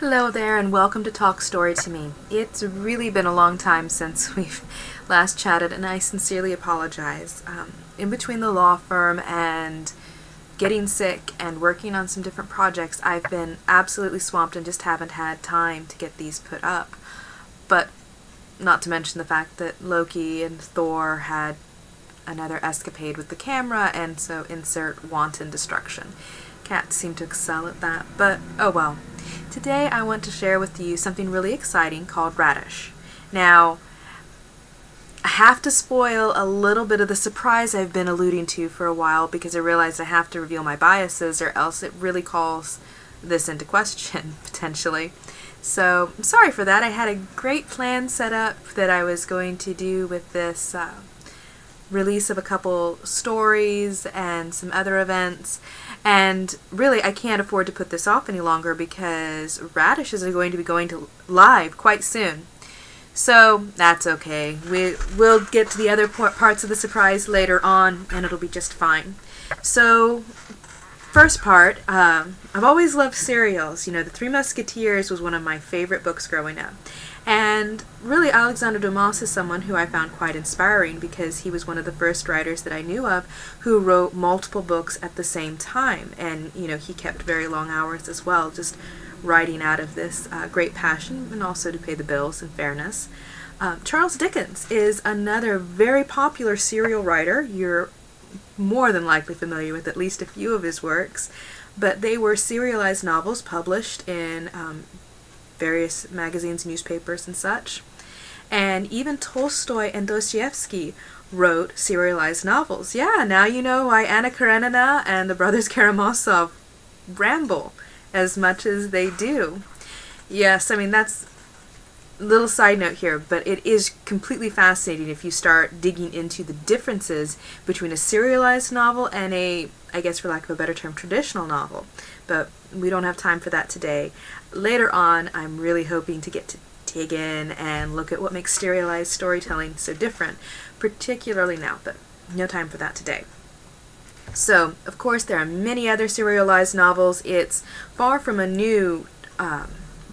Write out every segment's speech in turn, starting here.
Hello there and welcome to Talk Story to Me. It's really been a long time since we've last chatted and I sincerely apologize. In between the law firm and getting sick and working on some different projects, I've been absolutely swamped and just haven't had time to get these put up. But not to mention the fact that Loki and Thor had another escapade with the camera, and so insert wanton destruction. Cats seem to excel at that, but oh well. Today I want to share with you something really exciting called Radish. Now, I have to spoil a little bit of the surprise I've been alluding to for a while because I realize I have to reveal my biases or else it really calls this into question, potentially. So, I'm sorry for that. I had a great plan set up that I was going to do with this release of a couple stories and some other events, and really I can't afford to put this off any longer because Radish is going to be going to live quite soon. So that's okay. We'll get to the other parts of the surprise later on and it'll be just fine. So first part, I've always loved serials. You know, The Three Musketeers was one of my favorite books growing up. And really, Alexandre Dumas is someone who I found quite inspiring because he was one of the first writers that I knew of who wrote multiple books at the same time. And, you know, he kept very long hours as well, just writing out of this great passion and also to pay the bills, in fairness. Charles Dickens is another very popular serial writer. You're more than likely familiar with at least a few of his works, but they were serialized novels published in various magazines, newspapers, and such. And even Tolstoy and Dostoevsky wrote serialized novels. Yeah, now you know why Anna Karenina and the brothers Karamazov ramble as much as they do. Yes, I mean, that's a little side note here, but it is completely fascinating if you start digging into the differences between a serialized novel and a, I guess for lack of a better term, traditional novel. But we don't have time for that today. Later on, I'm really hoping to get to dig in and look at what makes serialized storytelling so different, particularly now, but no time for that today. So, of course, there are many other serialized novels. It's far from a new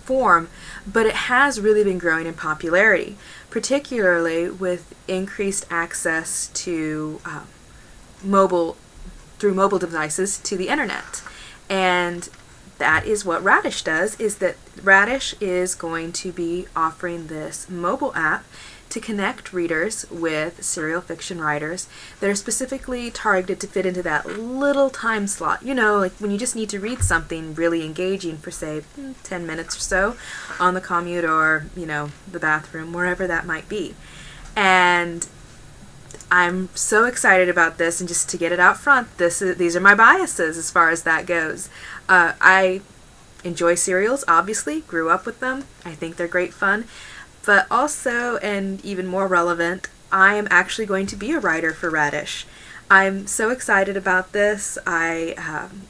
form, but it has really been growing in popularity, particularly with increased access to through mobile devices to the internet. And that is what Radish does, is that Radish is going to be offering this mobile app to connect readers with serial fiction writers that are specifically targeted to fit into that little time slot. You know, like when you just need to read something really engaging for, say, 10 minutes or so on the commute or, you know, the bathroom, wherever that might be. And I'm so excited about this, and just to get it out front, these are my biases as far as that goes. I enjoy serials, obviously, grew up with them. I think they're great fun. But also, and even more relevant, I am actually going to be a writer for Radish. I'm so excited about this. I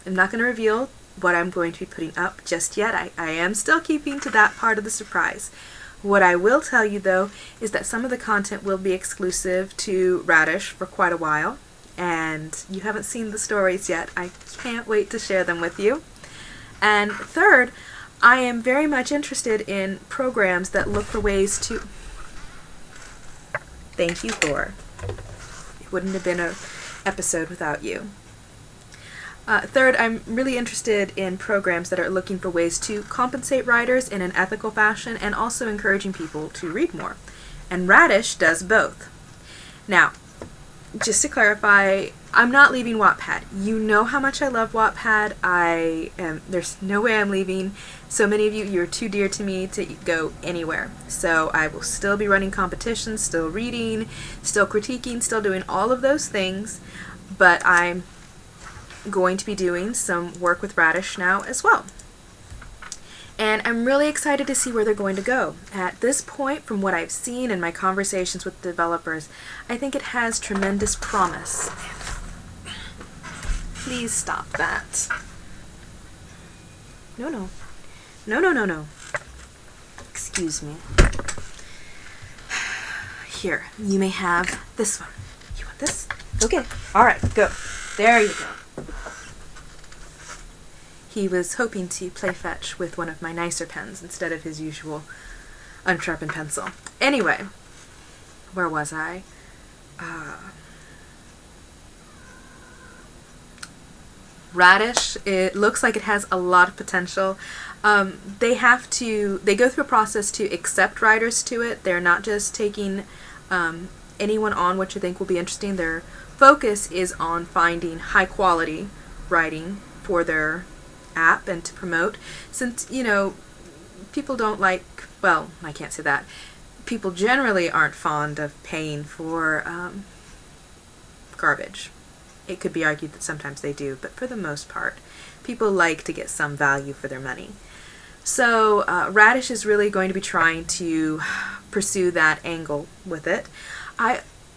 am not going to reveal what I'm going to be putting up just yet. I am still keeping to that part of the surprise. What I will tell you, though, is that some of the content will be exclusive to Radish for quite a while, and you haven't seen the stories yet. I can't wait to share them with you. And third, I am very much interested in programs that look for ways to... Thank you, Thor. It wouldn't have been an episode without you. Third, I'm really interested in programs that are looking for ways to compensate writers in an ethical fashion and also encouraging people to read more. And Radish does both. Now, just to clarify, I'm not leaving Wattpad. You know how much I love Wattpad. There's no way I'm leaving. So many of you, you're too dear to me to go anywhere. So I will still be running competitions, still reading, still critiquing, still doing all of those things. But I'm going to be doing some work with Radish now as well. And I'm really excited to see where they're going to go. At this point, from what I've seen in my conversations with developers, I think it has tremendous promise. Please stop that. No. Excuse me. Here, you may have this one. You want this? Okay. All right, go. There you go. he was hoping to play fetch with one of my nicer pens instead of his usual unsharpened pencil. Anyway, where was I? Radish, it looks like it has a lot of potential. They go through a process to accept writers to it. They're not just taking anyone on which you think will be interesting. Their focus is on finding high quality writing for their app and to promote. Since, people don't like, well, I can't say that. People generally aren't fond of paying for garbage. It could be argued that sometimes they do, but for the most part, people like to get some value for their money. So Radish is really going to be trying to pursue that angle with it.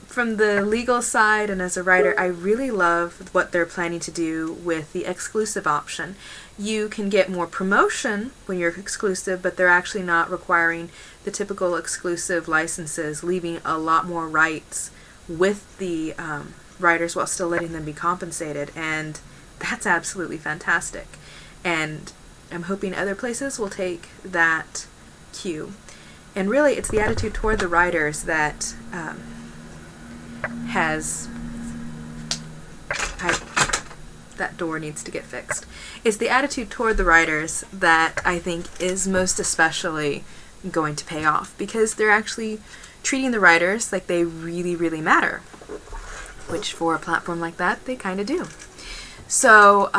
From the legal side and as a writer, I really love what they're planning to do with the exclusive option. You can get more promotion when you're exclusive, but they're actually not requiring the typical exclusive licenses, leaving a lot more rights with the writers while still letting them be compensated, and that's absolutely fantastic. And I'm hoping other places will take that cue. And really, it's the attitude toward the writers that that door needs to get fixed. It's the attitude toward the writers that I think is most especially going to pay off, because they're actually treating the writers like they really, really matter, which for a platform like that, they kind of do. So,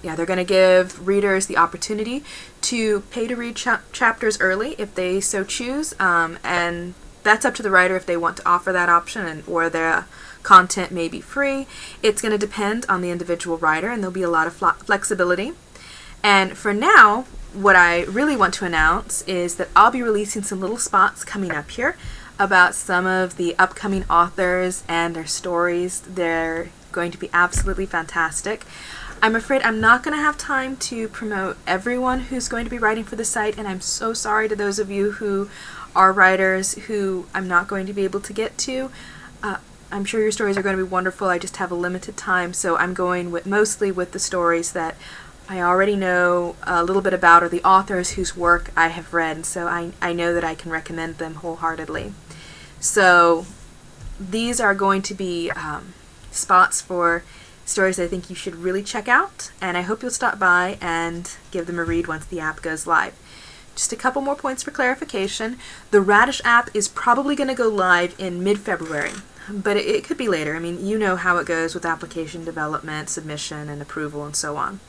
they're going to give readers the opportunity to pay to read chapters early if they so choose, and that's up to the writer if they want to offer that option, or their content may be free. It's going to depend on the individual writer, and there'll be a lot of flexibility. And for now, what I really want to announce is that I'll be releasing some little spots coming up here about some of the upcoming authors and their stories. They're going to be absolutely fantastic. I'm afraid I'm not going to have time to promote everyone who's going to be writing for the site, and I'm so sorry to those of you who are writers who I'm not going to be able to get to. I'm sure your stories are going to be wonderful. I just have a limited time, so I'm going mostly with the stories that I already know a little bit about, or the authors whose work I have read, so I know that I can recommend them wholeheartedly. So these are going to be spots for stories I think you should really check out, and I hope you'll stop by and give them a read once the app goes live. Just a couple more points for clarification. The Radish app is probably going to go live in mid-February, but it could be later. I mean, you know how it goes with application development, submission, and approval, and so on.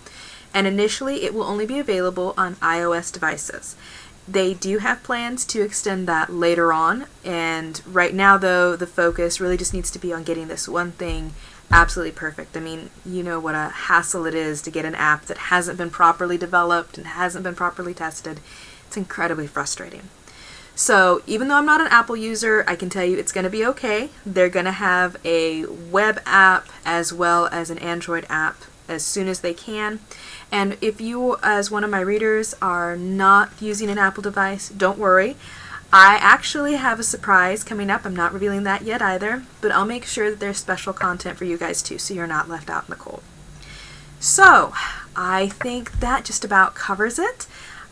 And initially, it will only be available on iOS devices. They do have plans to extend that later on, and right now, though, the focus really just needs to be on getting this one thing absolutely perfect. I mean, you know what a hassle it is to get an app that hasn't been properly developed and hasn't been properly tested. It's incredibly frustrating. So even though I'm not an Apple user, I can tell you it's going to be okay. They're going to have a web app as well as an Android app as soon as they can. And if you, as one of my readers, are not using an Apple device, don't worry. I actually have a surprise coming up. I'm not revealing that yet either, but I'll make sure that there's special content for you guys too, so you're not left out in the cold. So, I think that just about covers it.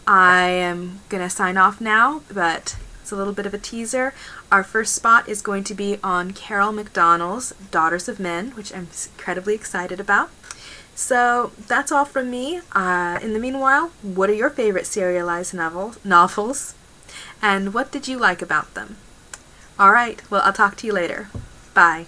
I am going to sign off now, but it's a little bit of a teaser. Our first spot is going to be on Carol McDonald's Daughters of Men, which I'm incredibly excited about. So that's all from me. In the meanwhile, what are your favorite serialized novels? And what did you like about them? Alright, well, I'll talk to you later. Bye.